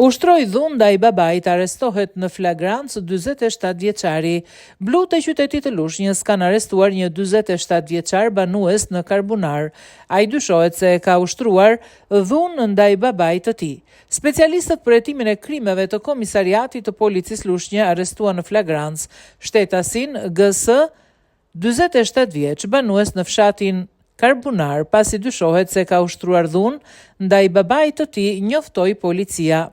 Ushtroi dhunë ndaj babait, arrestohet në flagrancë 47 vjeçari. Blut e qytetit të Lushnjës kanë arrestuar një 47 vjeçar banues në Karbunar. Ai dyshohet se ka ushtruar dhunë ndaj babait të tij. Specialistët për hetimin e krimeve të Komisariatit të Policisë Lushnjë arrestuan në flagrancë shtetasin GS, 47 vjeç, banues në fshatin Karbunar, pasi dyshohet se ka ushtruar dhunë ndaj babait të tij, njoftoi policia.